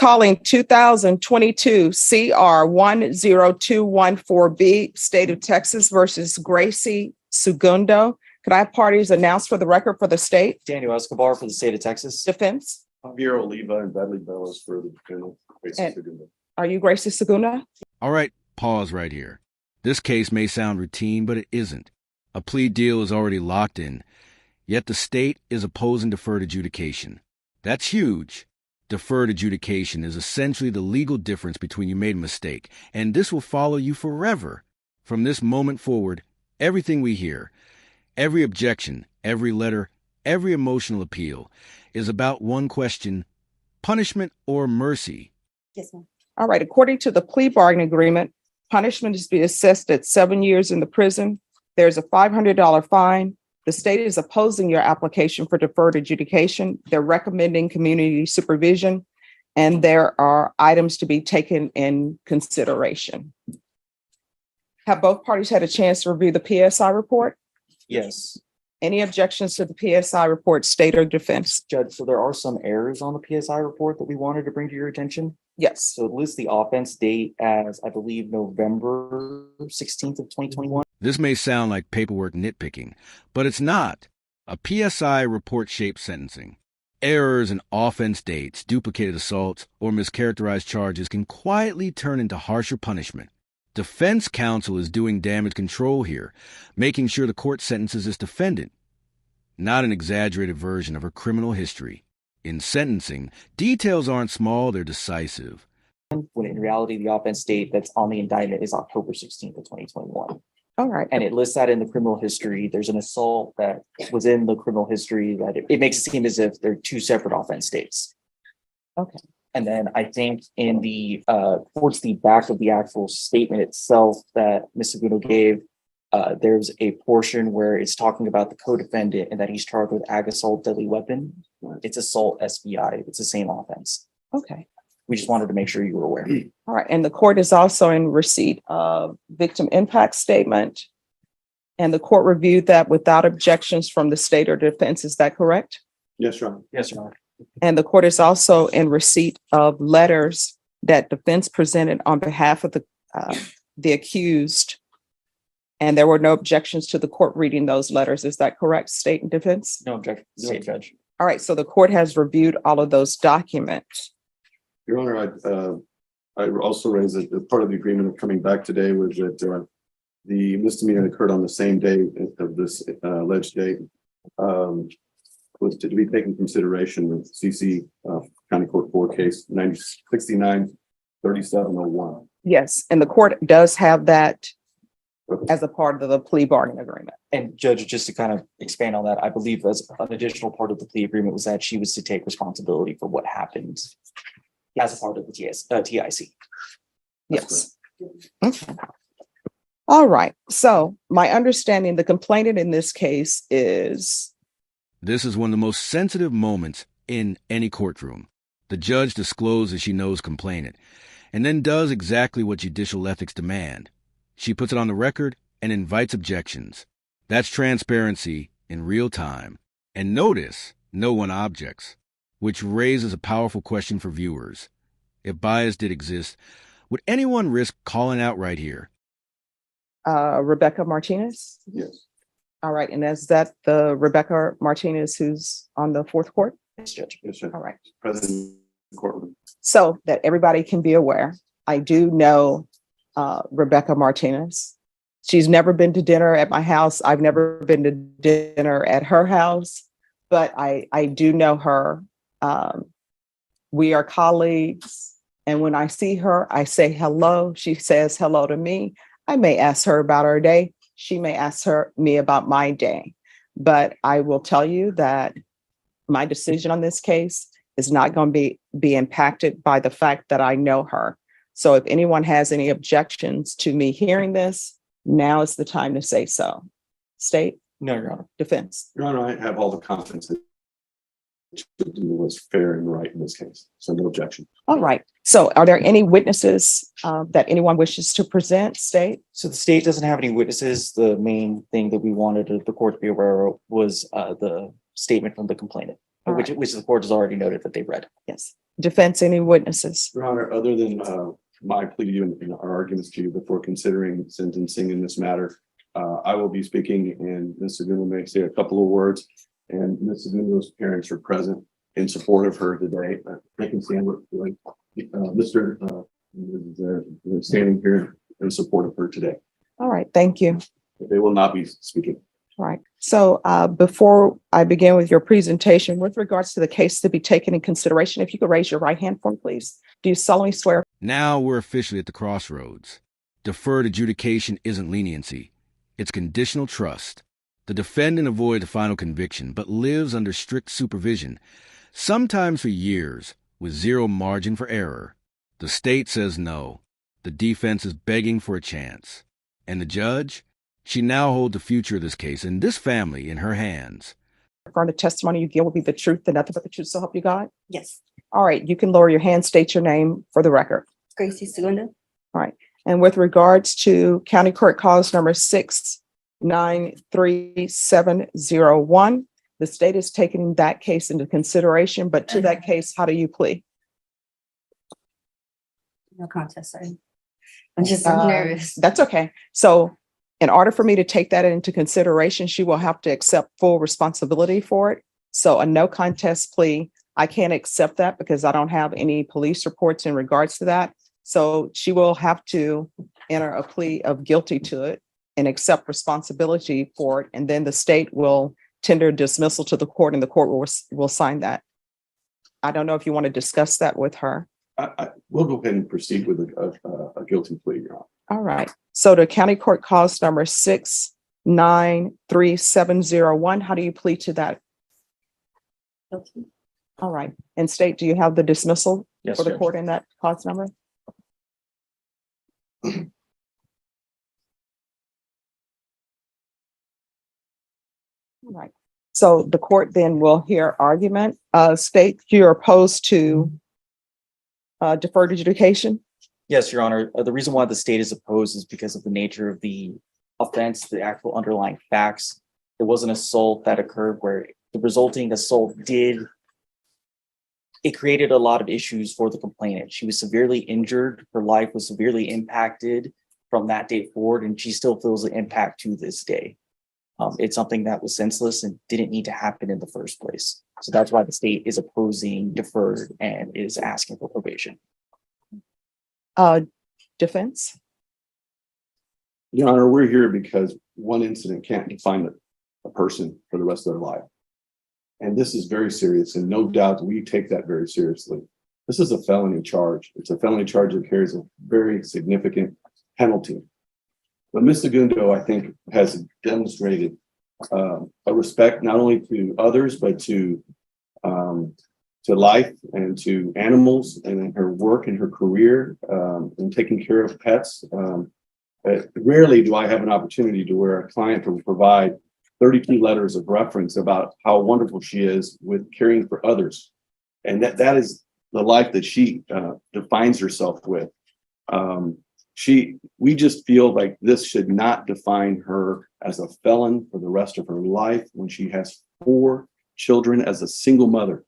calling 2022 CR 10214B, State of Texas versus Gracie Segundo. Could I have parties announced for the record for the state? Daniel Escobar for the state of Texas. Defense. Javier Oliva and Bradley Bellis for the defendant. Are you Gracie Segundo? All right, pause right here. This case may sound routine, but it isn't. A plea deal is already locked in, yet the state is opposing deferred adjudication. That's huge. Deferred adjudication is essentially the legal difference between you made a mistake, and this will follow you forever. From this moment forward, everything we hear, every objection, every letter, every emotional appeal is about one question: punishment or mercy? Yes, ma'am. All right. According to the plea bargaining agreement, punishment is to be assessed at 7 years in the prison. There's a $500 fine. The state is opposing your application for deferred adjudication. They're recommending community supervision, and there are items to be taken in consideration. Have both parties had a chance to review the PSI report? Yes. Any objections to the PSI report, state or defense? Judge, so there are some errors on the PSI report that we wanted to bring to your attention. Yes. So it lists the offense date as, I believe, November 16th of 2021. This may sound like paperwork nitpicking, but it's not. A PSI report shapes sentencing. Errors in offense dates, duplicated assaults, or mischaracterized charges can quietly turn into harsher punishment. Defense counsel is doing damage control here, making sure the court sentences this defendant, not an exaggerated version of her criminal history. In sentencing, details aren't small, they're decisive. When in reality, the offense date that's on the indictment is October 16th of 2021. All right. And it lists that in the criminal history. There's an assault that was in the criminal history that it makes it seem as if they're two separate offense dates. Okay. And then I think in the towards the back of the actual statement itself that Ms. Segundo gave, there's a portion where it's talking about the co-defendant and that he's charged with ag assault deadly weapon. It's assault SBI. It's the same offense. Okay. We just wanted to make sure you were aware. All right. And the court is also in receipt of victim impact statement. And the court reviewed that without objections from the state or defense. Is that correct? Yes, Your Honor. Yes, Your Honor. And the court is also in receipt of letters that defense presented on behalf of the accused. And there were no objections to the court reading those letters. Is that correct, state and defense? No objection, state judge. All right. So the court has reviewed all of those documents. Your Honor, I also raised that part of the agreement of coming back today was that the misdemeanor occurred on the same day of this alleged date was to be taken into consideration with CC County Court 4 case 969-3701. Yes. And the court does have that as a part of the plea bargaining agreement. And Judge, just to kind of expand on that, I believe as an additional part of the plea agreement was that she was to take responsibility for what happened as a part of the TIC. Yes. Okay. All right. So my understanding, the complainant in this case is... This is one of the most sensitive moments in any courtroom. The judge discloses she knows complainant, and then does exactly what judicial ethics demand. She puts it on the record and invites objections. That's transparency in real time. And notice, no one objects, which raises a powerful question for viewers. If bias did exist, would anyone risk calling out right here? Rebecca Martinez? Yes. All right. And is that the Rebecca Martinez who's on the fourth court? Yes, Judge. Yes, sir. All right. President of the courtroom. So that everybody can be aware, I do know Rebecca Martinez. She's never been to dinner at my house. I've never been to dinner at her house, but I do know her. We are colleagues. And when I see her, I say hello. She says hello to me. I may ask her about her day. She may ask me about my day. But I will tell you that my decision on this case is not going to be impacted by the fact that I know her. So if anyone has any objections to me hearing this, now is the time to say so. State? No, Your Honor. Defense? Your Honor, I have all the confidence that was fair and right in this case. So no objection. All right. So are there any witnesses that anyone wishes to present? State? So the state doesn't have any witnesses. The main thing that we wanted the court to be aware of was the statement from the complainant. All which the court has already noted that they read. Yes. Defense, any witnesses? Your Honor, other than my plea to you and our arguments to you before considering sentencing in this matter, I will be speaking and Ms. Segundo may say a couple of words. And Ms. Segundo's parents are present in support of her today. They can stand with Mr. is standing here in support of her today. All right, thank you. They will not be speaking. All right. So before I begin with your presentation, with regards to the case to be taken in consideration, if you could raise your right hand for me, please. Do you solemnly swear? Now we're officially at the crossroads. Deferred adjudication isn't leniency. It's conditional trust. The defendant avoids a final conviction, but lives under strict supervision, sometimes for years, with zero margin for error. The state says no. The defense is begging for a chance. And the judge? She now holds the future of this case and this family in her hands. Affirm the testimony you give will be the truth and nothing but the truth, so help you God? Yes. All right, you can lower your hand, state your name for the record. Gracie Segunda. And with regards to County Court Cause number 6933701, the state is taking that case into consideration, but to that case, how do you plead? No contest, sorry. I'm just nervous. That's okay. So in order for me to take that into consideration, she will have to accept full responsibility for it. So a no contest plea, I can't accept that because I don't have any police reports in regards to that. So she will have to enter a plea of guilty to it and accept responsibility for it. And then the state will tender dismissal to the court and the court will sign that. I don't know if you want to discuss that with her. I will go ahead and proceed with a guilty plea, Your Honor. All right. So the County Court Cause number 6933701, how do you plead to that? Guilty. All right. And state, do you have the dismissal Yes, for the Judge. court in that cause number? All right. So the court then will hear argument. State, you're opposed to deferred adjudication? Yes, Your Honor. The reason why the state is opposed is because of the nature of the offense, the actual underlying facts. There was an assault that occurred where the resulting assault created a lot of issues for the complainant. She was severely injured. Her life was severely impacted from that day forward, and she still feels the impact to this day. It's something that was senseless and didn't need to happen in the first place. So that's why the state is opposing deferred and is asking for probation. Defense? Your Honor, we're here because one incident can't define a person for the rest of their life. And this is very serious, and no doubt we take that very seriously. This is a felony charge. It's a felony charge that carries a very significant penalty. But Ms. Segundo, I think, has demonstrated a respect not only to others, but to life and to animals, and in her work and her career in taking care of pets. Rarely do I have an opportunity to where a client will provide 32 letters of reference about how wonderful she is with caring for others. And that is the life that she defines herself with. We just feel like this should not define her as a felon for the rest of her life when she has 4 children as a single mother.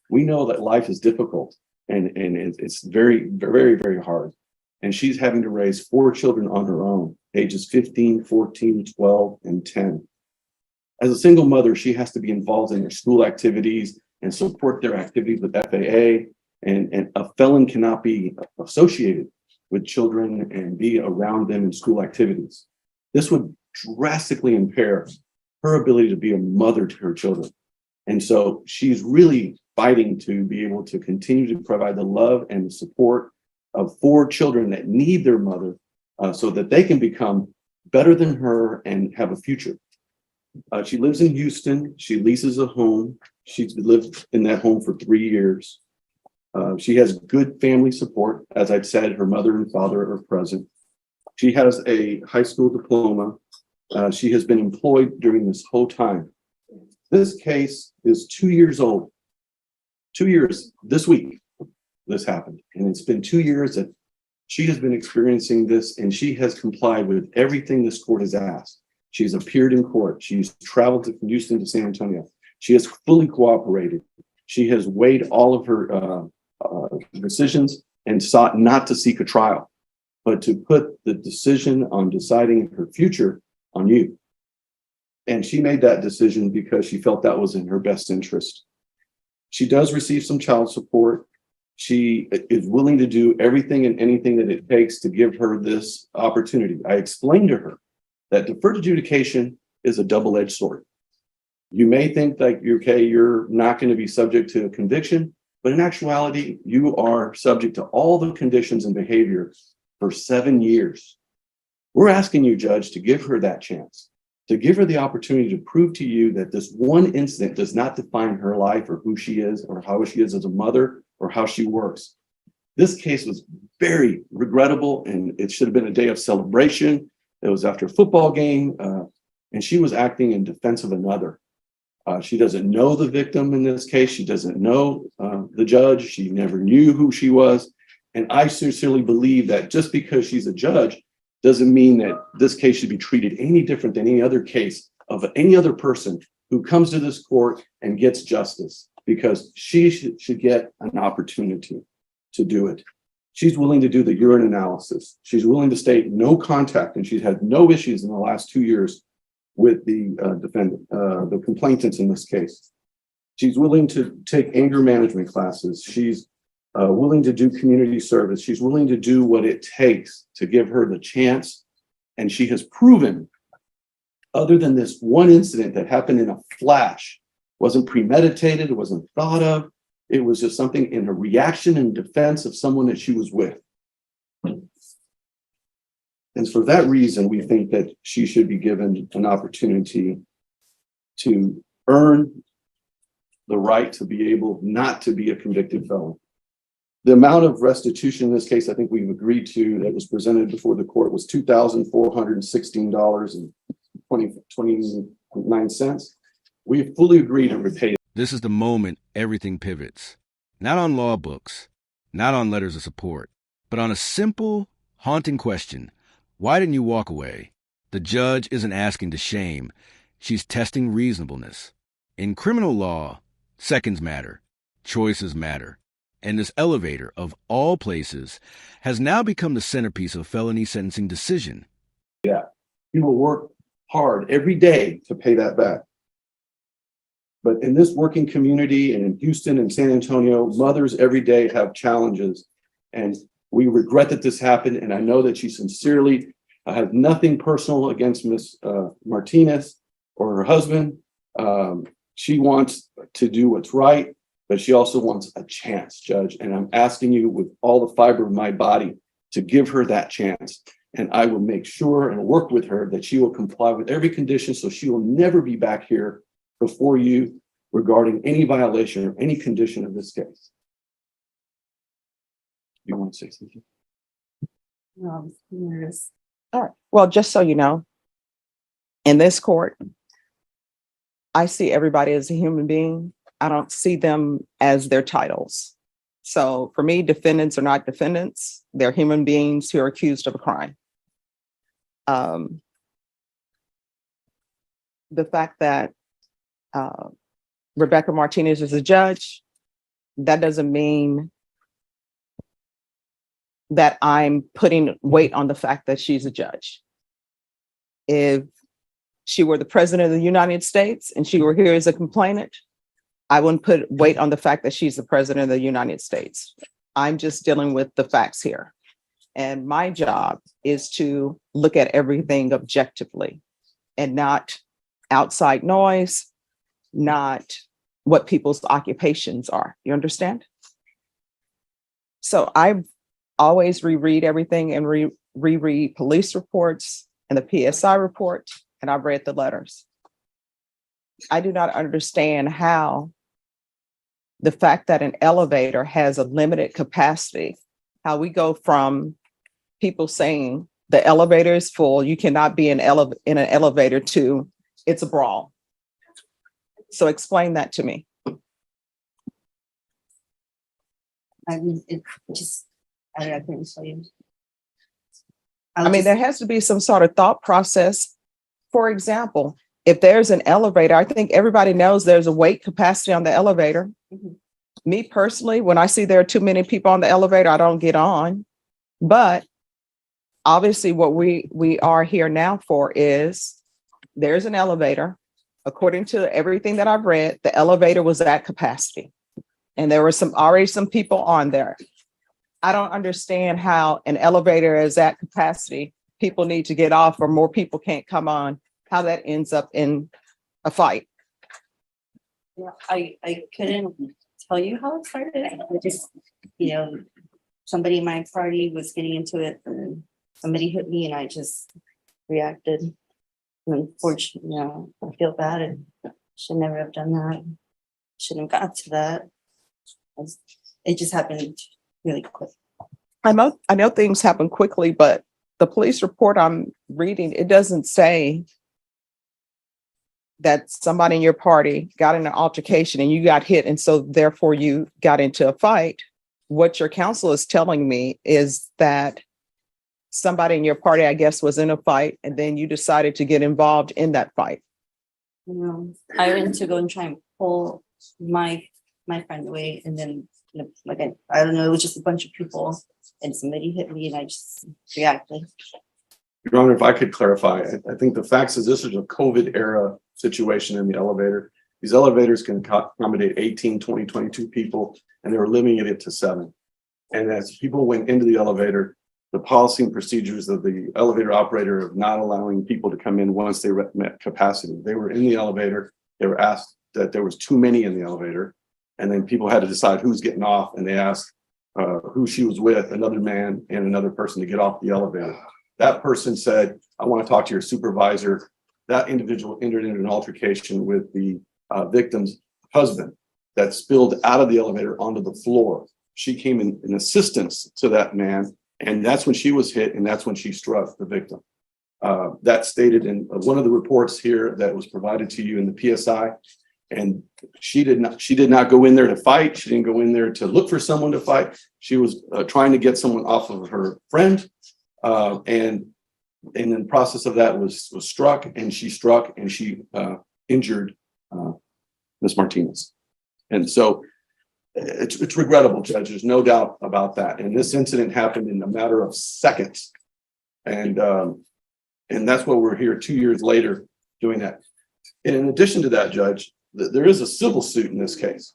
We know that life is difficult and it's very, very, very hard. And she's having to raise 4 children on her own, ages 15, 14, 12, and 10. As a single mother, she has to be involved in their school activities and support their activities with FAA. And a felon cannot be associated with children and be around them in school activities. This would drastically impair her ability to be a mother to her children. And so she's really fighting to be able to continue to provide the love and the support of 4 children that need their mother so that they can become better than her and have a future. She lives in Houston. She leases a home. She's lived in that home for 3 years. She has good family support. As I've said, her mother and father are present. She has a high school diploma. She has been employed during this whole time. This case is 2 years old. 2 years this week, this happened. And it's been 2 years that she has been experiencing this, and she has complied with everything this court has asked. She's appeared in court. She's traveled from Houston to San Antonio. She has fully cooperated. She has weighed all of her decisions and sought not to seek a trial, but to put the decision on deciding her future on you. And she made that decision because she felt that was in her best interest. She does receive some child support. She is willing to do everything and anything that it takes to give her this opportunity. I explained to her that deferred adjudication is a double-edged sword. You may think that you're not going to be subject to a conviction, but in actuality, you are subject to all the conditions and behavior for 7 years. We're asking you, Judge, to give her that chance, to give her the opportunity to prove to you that this one incident does not define her life or who she is or how she is as a mother or how she works. This case was very regrettable, and it should have been a day of celebration. It was after a football game, and she was acting in defense of another. She doesn't know the victim in this case. She doesn't know the judge. She never knew who she was. And I sincerely believe that just because she's a judge doesn't mean that this case should be treated any different than any other case of any other person who comes to this court and gets justice, because she should get an opportunity to do it. She's willing to do the urine analysis. She's willing to state no contact, and she's had no issues in the last 2 years with the defendant, the complainants in this case. She's willing to take anger management classes. She's willing to do community service. She's willing to do what it takes to give her the chance. And she has proven, other than this one incident that happened in a flash, wasn't premeditated, it wasn't thought of, it was just something in her reaction and defense of someone that she was with. And for that reason, we think that she should be given an opportunity to earn the right to be able not to be a convicted felon. The amount of restitution in this case, I think we've agreed to, that was presented before the court, was $2,416.29. We fully agreed to repay it. This is the moment everything pivots. Not on law books, not on letters of support, but on a simple, haunting question. Why didn't you walk away? The judge isn't asking to shame. She's testing reasonableness. In criminal law, seconds matter. Choices matter. And this elevator, of all places, has now become the centerpiece of a felony sentencing decision. Yeah, he will work hard every day to pay that back. But in this working community and in Houston and San Antonio, mothers every day have challenges. And we regret that this happened. And I know that she sincerely has nothing personal against Ms. Martinez or her husband. She wants to do what's right, but she also wants a chance, Judge. And I'm asking you with all the fiber of my body to give her that chance. And I will make sure and work with her that she will comply with every condition, so she will never be back here before you regarding any violation or any condition of this case. You want to say something? No, I was nervous. All right. Well, just so you know, in this court, I see everybody as a human being. I don't see them as their titles. So for me, defendants are not defendants. They're human beings who are accused of a crime. The fact that Rebecca Martinez is a judge, that doesn't mean that I'm putting weight on the fact that she's a judge. If she were the president of the United States and she were here as a complainant, I wouldn't put weight on the fact that she's the president of the United States. I'm just dealing with the facts here. And my job is to look at everything objectively and not outside noise, not what people's occupations are. You understand? So I always reread everything and reread police reports and the PSI report, and I've read the letters. I do not understand how the fact that an elevator has a limited capacity, how we go from people saying the elevator is full, you cannot be in an elevator, to it's a brawl. So explain that to me. I mean, it just, I don't know, I couldn't show you. I mean, there has to be some sort of thought process. For example, if there's an elevator, I think everybody knows there's a weight capacity on the elevator. Mhm. Me personally, when I see there are too many people on the elevator, I don't get on. But obviously what we are here now for is there's an elevator. According to everything that I've read, the elevator was at capacity. And there were already some people on there. I don't understand how an elevator is at capacity. People need to get off or more people can't come on, how that ends up in a fight. Yeah, I couldn't tell you how it started. I just, somebody in my party was getting into it and somebody hit me and I just reacted. And unfortunately, I feel bad and should never have done that. Shouldn't have got to that. It just happened really quick. I know things happen quickly, but the police report I'm reading, it doesn't say that somebody in your party got in an altercation and you got hit, and so therefore you got into a fight. What your counsel is telling me is that somebody in your party, I guess, was in a fight, and then you decided to get involved in that fight. I went to go and try and pull my friend away, and then I don't know, it was just a bunch of people, and somebody hit me, and I just reacted. Your Honor, if I could clarify, I think the facts is this is a COVID era situation in the elevator. These elevators can accommodate 18, 20, 22 people, and they were limiting it to 7. And as people went into the elevator, the policy and procedures of the elevator operator of not allowing people to come in once they met capacity. They were in the elevator. They were asked that there was too many in the elevator. And then people had to decide who's getting off. And they asked who she was with, another man and another person, to get off the elevator. That person said, I want to talk to your supervisor. That individual entered into an altercation with the victim's husband that spilled out of the elevator onto the floor. She came in assistance to that man. And that's when she was hit, and that's when she struck the victim. That's stated in one of the reports here that was provided to you in the PSI. And she did not go in there to fight. She didn't go in there to look for someone to fight. She was trying to get someone off of her friend. And in the process of that was struck, and she injured Ms. Martinez. And so it's regrettable, Judge. There's no doubt about that. And this incident happened in a matter of seconds. And that's why we're here 2 years later doing that. And in addition to that, Judge, there is a civil suit in this case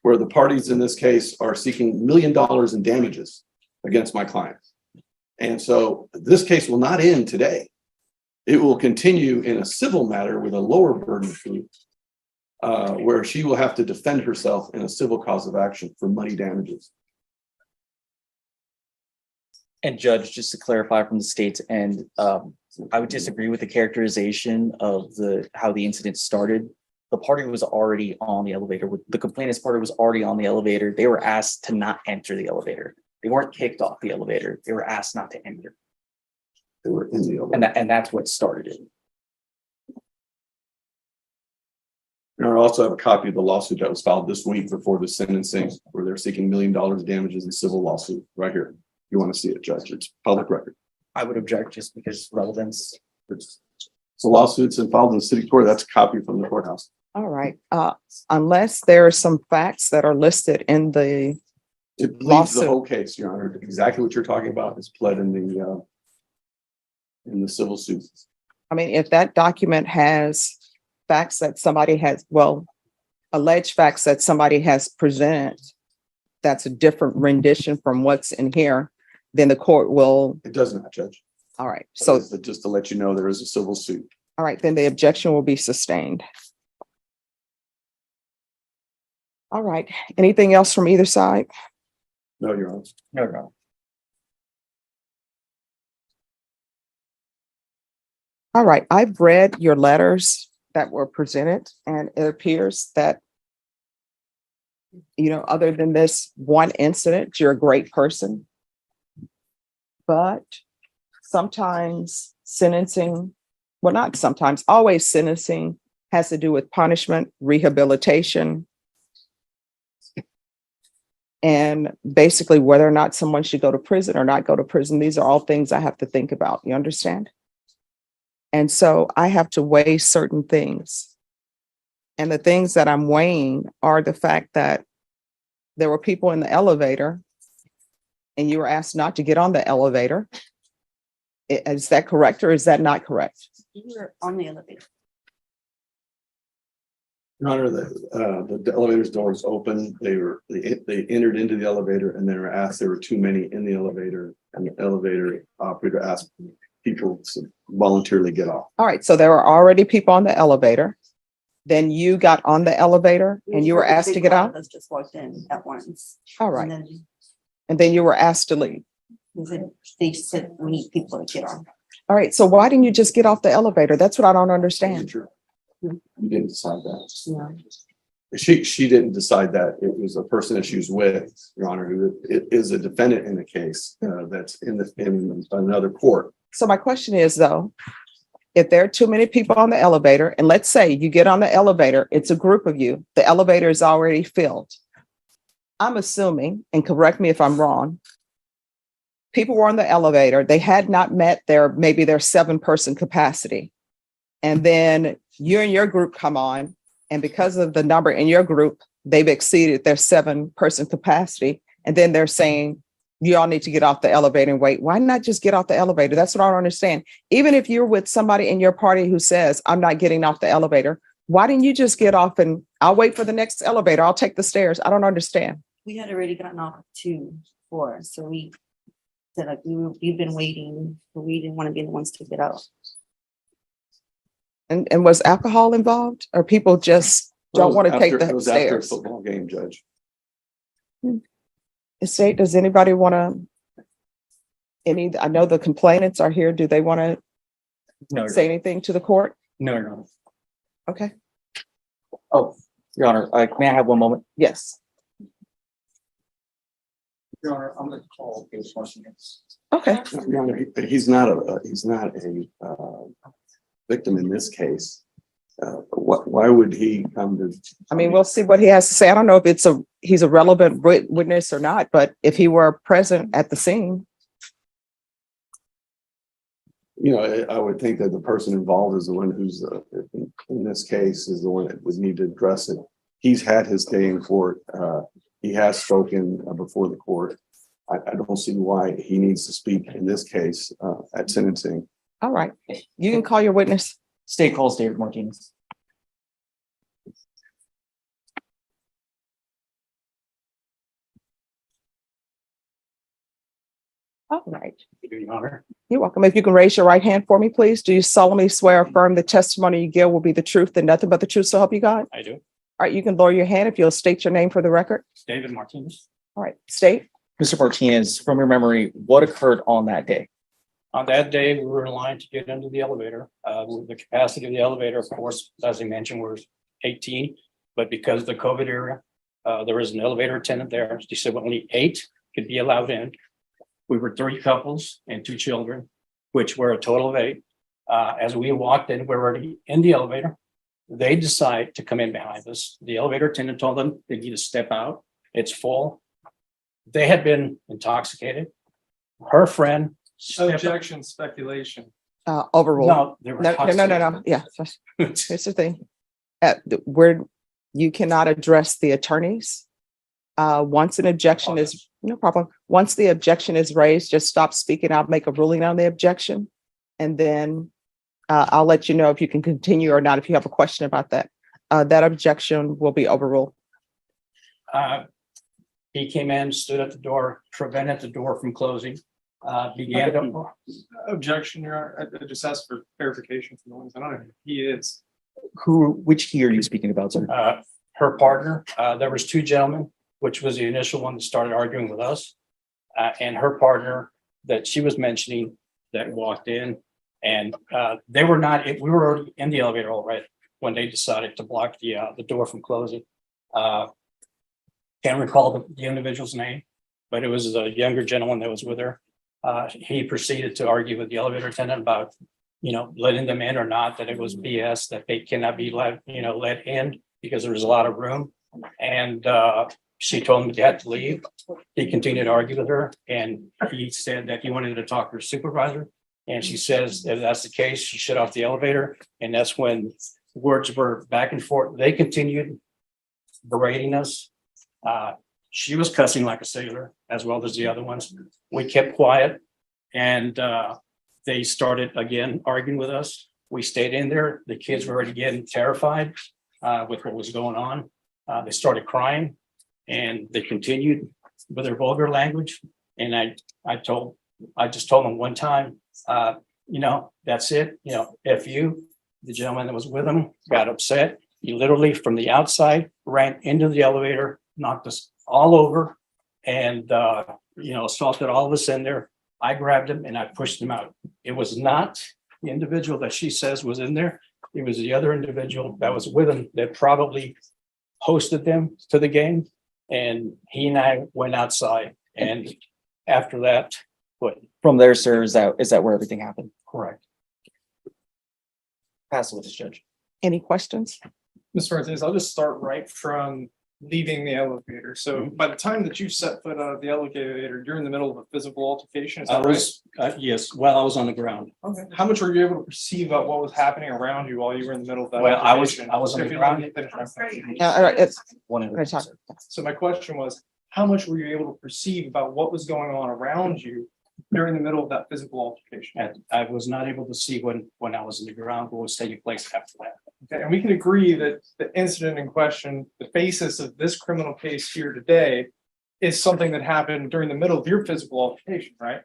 where the parties in this case are seeking $1 million in damages against my client. And so this case will not end today. It will continue in a civil matter with a lower burden of proof, where she will have to defend herself in a civil cause of action for money damages. And Judge, just to clarify from the state's end, I would disagree with the characterization of how the incident started. The party was already on the elevator. The complainant's party was already on the elevator. They were asked to not enter the elevator. They weren't kicked off the elevator. They were asked not to enter. They were in the elevator. And that's what started it. And I also have a copy of the lawsuit that was filed this week before the sentencing, where they're seeking $1 million damages in civil lawsuit right here. You want to see it, Judge? It's public record. I would object just because relevance. It's a lawsuit and filed in the city court. That's a copy from the courthouse. All right. Unless there are some facts that are listed in the It pleads lawsuit. the whole case, Your Honor. Exactly what you're talking about is pled in the civil suit. I mean, if that document has facts that somebody has, alleged facts that somebody has presented, that's a different rendition from what's in here, then the court will. It does not, Judge. All right. So, Just to let you know, there is a civil suit. all right, then the objection will be sustained. All right. Anything else from either side? No, Your Honor. No. All right. I've read your letters that were presented, and it appears that, other than this one incident, you're a great person. But sometimes sentencing, not sometimes, always sentencing has to do with punishment, rehabilitation, and basically whether or not someone should go to prison or not go to prison. These are all things I have to think about. You understand? And so I have to weigh certain things. And the things that I'm weighing are the fact that there were people in the elevator and you were asked not to get on the elevator. Is that correct or is that not correct? You were on the elevator. Your Honor, the elevator's doors open. They entered into the elevator and they were asked, there were too many in the elevator, and the elevator operator asked people to voluntarily get off. All right, so there were already people on the elevator. Then you got on the elevator and you were asked to get out? Us just walked in at once. All And right, then and then you were asked to leave. they said we need people to get on. All right, so why didn't you just get off the elevator? That's what I don't understand. You didn't decide that. Yeah. She didn't decide that. It was a person that she was with, Your Honor, who is a defendant in the case that's in another court. So my question is though, if there are too many people on the elevator, and let's say you get on the elevator, it's a group of you, the elevator is already filled. I'm assuming, and correct me if I'm wrong, people were on the elevator, they had not met maybe their 7-person capacity. And then you and your group come on, and because of the number in your group, they've exceeded their 7-person capacity. And then they're saying, you all need to get off the elevator and wait. Why not just get off the elevator? That's what I don't understand. Even if you're with somebody in your party who says, I'm not getting off the elevator, why didn't you just get off and I'll wait for the next elevator? I'll take the stairs. I don't understand. We had already gotten off 2-4, so we said like we've been waiting, but we didn't want to be the ones to get out. And was alcohol involved, or people just don't want to take It the was after a stairs? football game, Judge. Estate, does anybody want to, I know the complainants are here. Do they want to No, say anything to the court? no. Okay, Oh, Your Honor, may I have one moment? yes. Your Honor, I'm going to call case once again. Okay, Your Honor, he's not a victim in this case. Why would he come to? I mean, we'll see what he has to say. I don't know if he's a relevant witness or not, but if he were present at the scene. You know, I would think that the person involved is the one who's, in this case, is the one that would need to address it. He's had his day in court. He has spoken before the court. I don't see why he needs to speak in this case at sentencing. All right, you can call your witness. State calls David Martinez. All right. Your Honor. You're welcome. If you can raise your right hand for me, please. Do you solemnly swear or affirm the testimony you give will be the truth and nothing but the truth, so help you God? I do. All right, you can lower your hand if you'll state your name for the record. David Martinez. All right, state. Mr. Martinez, from your memory, what occurred on that day? On that day, we were in line to get into the elevator. The capacity of the elevator, of course, as I mentioned, was 18. But because of the COVID era, there was an elevator attendant there. She said only 8 could be allowed in. We were 3 couples and 2 children, which were a total of 8. As we walked in, we were already in the elevator. They decide to come in behind us. The elevator attendant told them they need to step out. It's full. They had been intoxicated. Her friend. Objection, speculation. Overruled. No, they were No. Yeah, here's the thing. You cannot address the attorneys. Once an objection is, no problem. Once the objection is raised, just stop speaking. I'll make a ruling on the objection. And then I'll let you know if you can continue or not, if you have a question about that. That objection will be overruled. He came in, stood at the door, prevented the door from closing. Began to. Objection, Your Honor. I just asked for clarification from the ones. I don't know who he is. Which he are you speaking about, sir? Her partner. There was 2 gentlemen, which was the initial one that started arguing with us. And her partner that she was mentioning that walked in, and they were not, we were already in the elevator already when they decided to block the door from closing. Can't recall the individual's name, but it was a younger gentleman that was with her. He proceeded to argue with the elevator attendant about, letting them in or not, that it was BS, that they cannot be let in because there was a lot of room. And she told him he had to leave. He continued to argue with her, and he said that he wanted to talk to her supervisor. And she says if that's the case, she shut off the elevator. And that's when words were back and forth. They continued berating us. She was cussing like a sailor as well as the other ones. We kept quiet and they started again arguing with us. We stayed in there. The kids were already getting terrified with what was going on. They started crying and they continued with their vulgar language. And I just told them one time, that's it, F you. The gentleman that was with him got upset. He literally from the outside ran into the elevator, knocked us all over and, assaulted all of us in there. I grabbed him and I pushed him out. It was not the individual that she says was in there. It was the other individual that was with him that probably hosted them to the game. And he and I went outside. And after that, what? From there, sir, is that where everything happened? Correct. Pass it with this judge. Any questions? Mr. Martinez, I'll just start right from leaving the elevator. So by the time that you set foot out of the elevator, you're in the middle of a physical altercation. Is I that right? was, yes, while I was on the ground. Okay. How much were you able to perceive about what was happening around you while you were in the middle of that? Well, I was altercation? on the If you ground. let me finish my question. All right, it's, One of we're gonna talk. So my question was, how much were you able to perceive about what was going on around you during the middle of that physical altercation? And I was not able to see when I was in the ground what was taking place after that. Okay, and we can agree that the incident in question, the basis of this criminal case here today is something that happened during the middle of your physical altercation, right?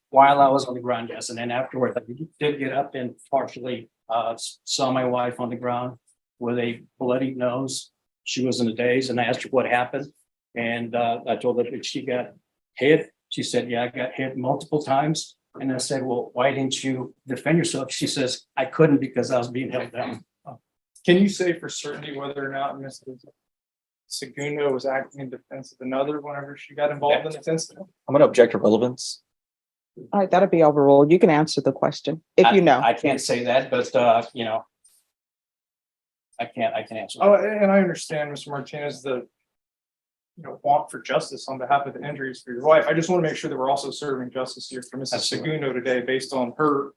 While I was on the ground, yes, and then afterward, I did get up and partially saw my wife on the ground with a bloody nose. She was in a daze, and I asked her what happened, and I told her that she got hit. She said, "Yeah, I got hit multiple times." And I said, "Well, why didn't you defend yourself?" She says, "I couldn't because I was being held down." Can you say for certainty whether or not Mrs. Segundo was acting in defense of another whenever she got involved in this incident? I'm gonna object to relevance. All right, that'll be overruled. You can answer the question if you know. I can't say that, but I can't answer. Oh, and I understand, Mr. Martinez, the want for justice on behalf of the injuries for your wife. I just want to make sure that we're also serving justice here for Mrs. Absolutely. Segundo today based on her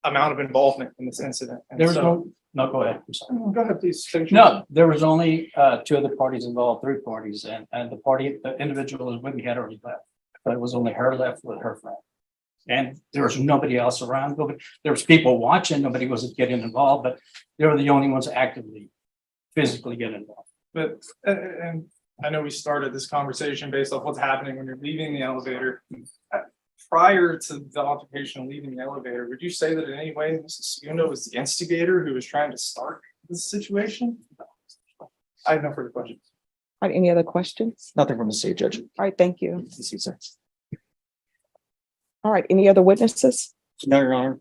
amount of involvement in this incident. And There was so- no, go ahead. I'm sorry. Go ahead, please. finish. No, there was only two other parties involved, three parties, and the individual who was with me had already left. But it was only her left with her friend. And there was nobody else around. There was people watching, nobody was getting involved, but they were the only ones actively, physically getting involved. But, and I know we started this conversation based off what's happening when you're leaving the elevator. Prior to the altercation and leaving the elevator, would you say that in any way Mrs. Segundo was the instigator who was trying to start this situation? I have no further questions. All right, any other questions? Nothing from the state judge. All right, thank you. This is, sir. All right, any other witnesses? No, Your Honor.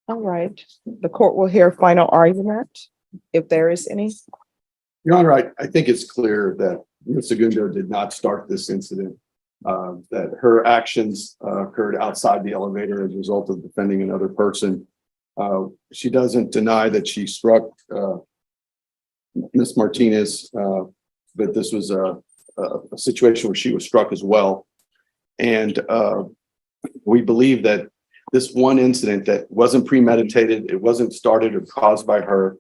All right, the court will hear final argument if there is any. Your Honor, I think it's clear that Ms. Segundo did not start this incident. That her actions occurred outside the elevator as a result of defending another person. She doesn't deny that she struck Ms. Martinez, but this was a situation where she was struck as well. And we believe that this one incident that wasn't premeditated, it wasn't started or caused by her.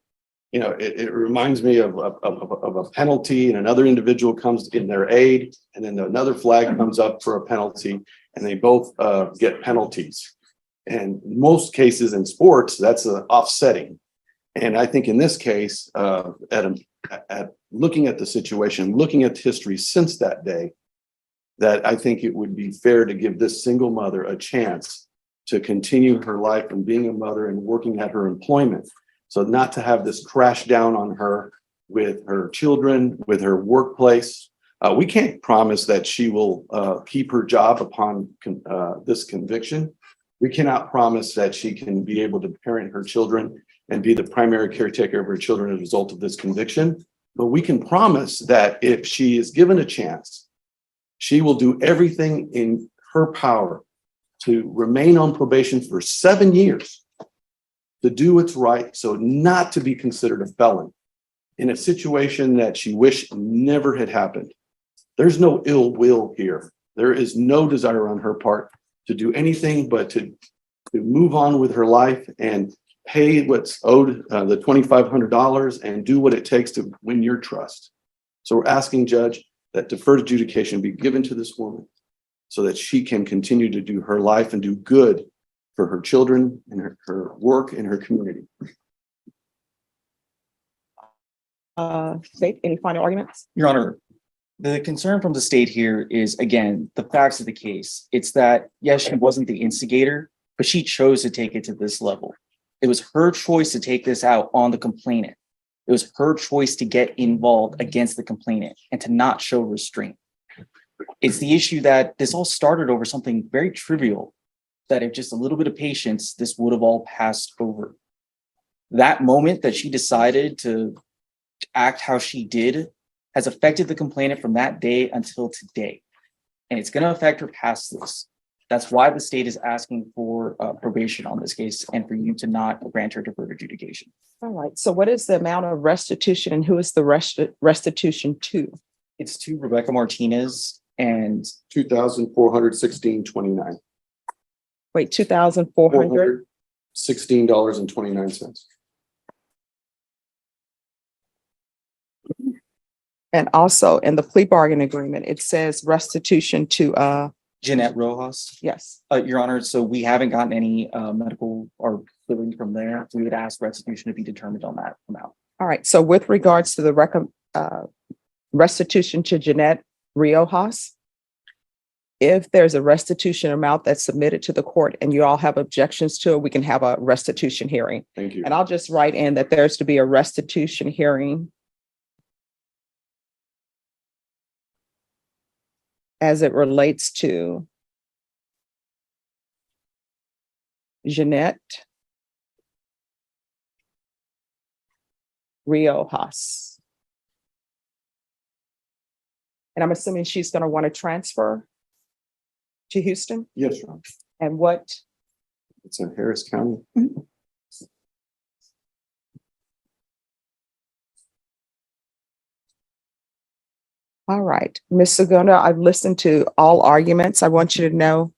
It reminds me of a penalty and another individual comes in their aid and then another flag comes up for a penalty and they both get penalties. And most cases in sports, that's offsetting. And I think in this case, at looking at the situation, looking at history since that day, that I think it would be fair to give this single mother a chance to continue her life and being a mother and working at her employment. So not to have this crash down on her with her children, with her workplace. We can't promise that she will keep her job upon this conviction. We cannot promise that she can be able to parent her children and be the primary caretaker of her children as a result of this conviction. But we can promise that if she is given a chance, she will do everything in her power to remain on probation for 7 years. To do what's right, so not to be considered a felon in a situation that she wished never had happened. There's no ill will here. There is no desire on her part to do anything but to move on with her life and pay what's owed, the $2,500, and do what it takes to win your trust. So we're asking, Judge, that deferred adjudication be given to this woman so that she can continue to do her life and do good for her children and her work and her community. State, any final arguments? Your Honor, the concern from the state here is, again, the facts of the case. It's that, yes, she wasn't the instigator, but she chose to take it to this level. It was her choice to take this out on the complainant. It was her choice to get involved against the complainant and to not show restraint. It's the issue that this all started over something very trivial, that if just a little bit of patience, this would have all passed over. That moment that she decided to act how she did has affected the complainant from that day until today. And it's going to affect her past this. That's why the state is asking for probation on this case and for you to not grant her deferred adjudication. All right. So what is the amount of restitution and who is the restitution to? It's to Rebecca Martinez and $2,416.29. Wait, 2,400? $16.29. And also in the plea bargain agreement, it says restitution to, Jeanette Rojas. yes. Your Honor, so we haven't gotten any medical or billing from there. We would ask restitution to be determined on that amount. All right. So with regards to the restitution to Jeanette Riojas, if there's a restitution amount that's submitted to the court and you all have objections to it, we can have a restitution hearing. Thank you. And I'll just write in that there's to be a restitution hearing as it relates to Jeanette Riojas. And I'm assuming she's going to want to transfer to Houston? Yes, Your Honor. And what? It's in Harris County. All right, Ms. Segunda, I've listened to all arguments. I want you to know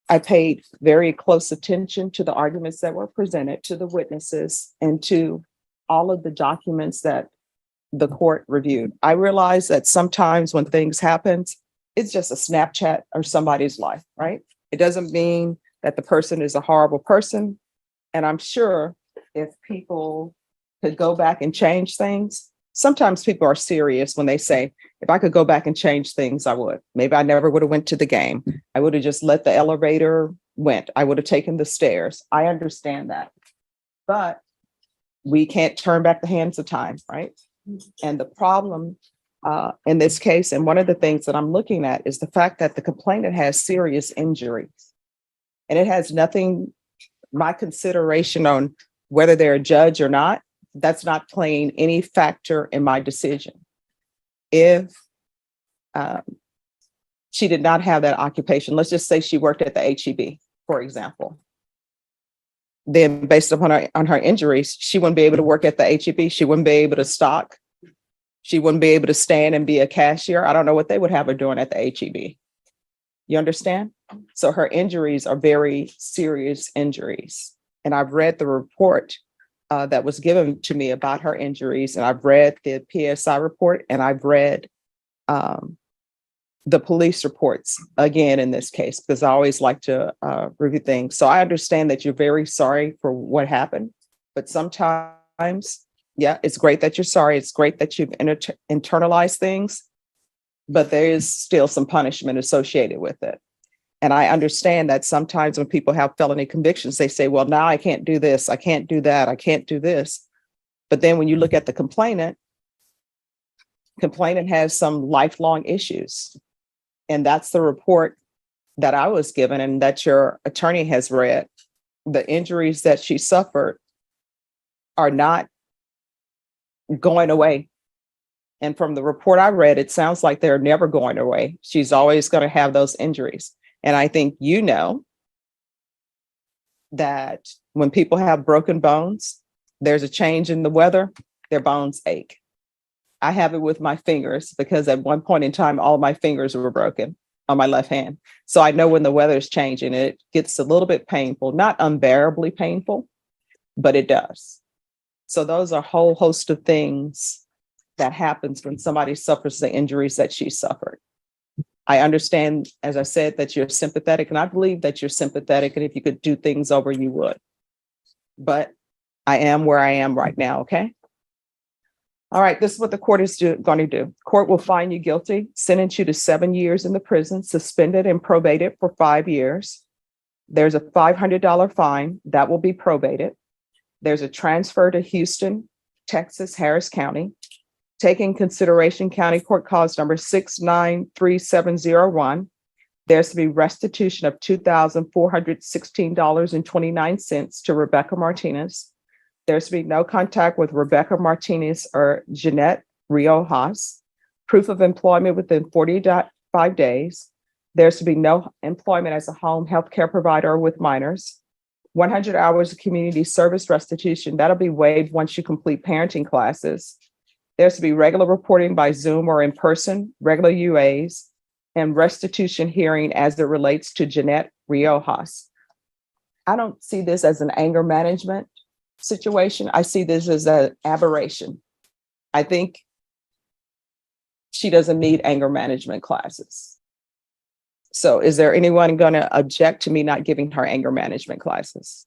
I paid very close attention to the arguments that were presented, to the witnesses, and to all of the documents that the court reviewed. I realize that sometimes when things happen, it's just a Snapchat or somebody's life, right? It doesn't mean that the person is a horrible person. And I'm sure if people could go back and change things, sometimes people are serious when they say, if I could go back and change things, I would. Maybe I never would have went to the game. I would have just let the elevator went. I would have taken the stairs. I understand that. But we can't turn back the hands of time, right? And the problem in this case, and one of the things that I'm looking at is the fact that the complainant has serious injuries. And it has nothing, my consideration on whether they're a judge or not, that's not playing any factor in my decision. If she did not have that occupation, let's just say she worked at the HEB, for example, then based upon her injuries, she wouldn't be able to work at the HEB. She wouldn't be able to stock. She wouldn't be able to stand and be a cashier. I don't know what they would have her doing at the HEB. You understand? So her injuries are very serious injuries. And I've read the report that was given to me about her injuries, and I've read the PSI report, and I've read the police reports again in this case, because I always like to review things. So I understand that you're very sorry for what happened, but sometimes, yeah, it's great that you're sorry. It's great that you've internalized things, but there is still some punishment associated with it. And I understand that sometimes when people have felony convictions, they say, well, now I can't do this. I can't do that. I can't do this. But then when you look at the complainant has some lifelong issues. And that's the report that I was given and that your attorney has read. The injuries that she suffered are not going away. And from the report I read, it sounds like they're never going away. She's always going to have those injuries. And I think you know that when people have broken bones, there's a change in the weather, their bones ache. I have it with my fingers because at one point in time, all my fingers were broken. on my left hand. So I know when the weather is changing, it gets a little bit painful, not unbearably painful, but it does. So those are a whole host of things that happens when somebody suffers the injuries that she suffered. I understand, as I said, that you're sympathetic, and I believe that you're sympathetic, and if you could do things over, you would. But I am where I am right now, okay? All right, this is what the court is going to do. Court will find you guilty, sentence you to 7 years in the prison, suspended and probated for 5 years. There's a $500 fine that will be probated. There's a transfer to Houston, Texas, Harris County. Taking consideration County Court Cause number 693701. There's to be restitution of $2,416.29 to Rebecca Martinez. There's to be no contact with Rebecca Martinez or Jeanette Riojas. Proof of employment within 45 days. There's to be no employment as a home health care provider with minors. 100 hours of community service restitution. That'll be waived once you complete parenting classes. There's to be regular reporting by Zoom or in person, regular UAs, and restitution hearing as it relates to Jeanette Riojas. I don't see this as an anger management situation. I see this as an aberration. I think she doesn't need anger management classes. So is there anyone going to object to me not giving her anger management classes?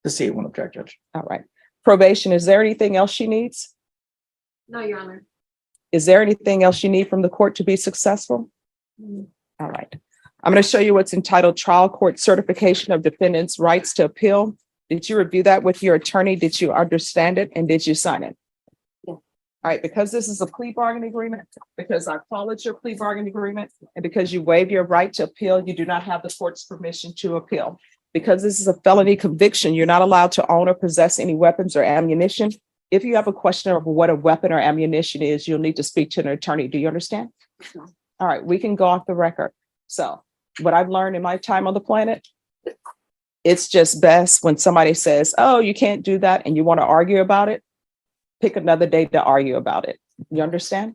The state won't object, Judge. All right. Probation, is there anything else she needs? No, Your Honor. Is there anything else you need from the court to be successful? All right. I'm going to show you what's entitled Trial Court Certification of Defendant's Rights to Appeal. Did you review that with your attorney? Did you understand it? And did you sign it? Yeah. All right. Because this is a plea bargaining agreement, because I followed your plea bargaining agreement, and because you waive your right to appeal, you do not have the court's permission to appeal. Because this is a felony conviction, you're not allowed to own or possess any weapons or ammunition. If you have a question of what a weapon or ammunition is, you'll need to speak to an attorney. Do you understand? No. All right, we can go off the record. So what I've learned in my time on the planet, it's just best when somebody says, oh, you can't do that, and you want to argue about it, pick another day to argue about it. You understand?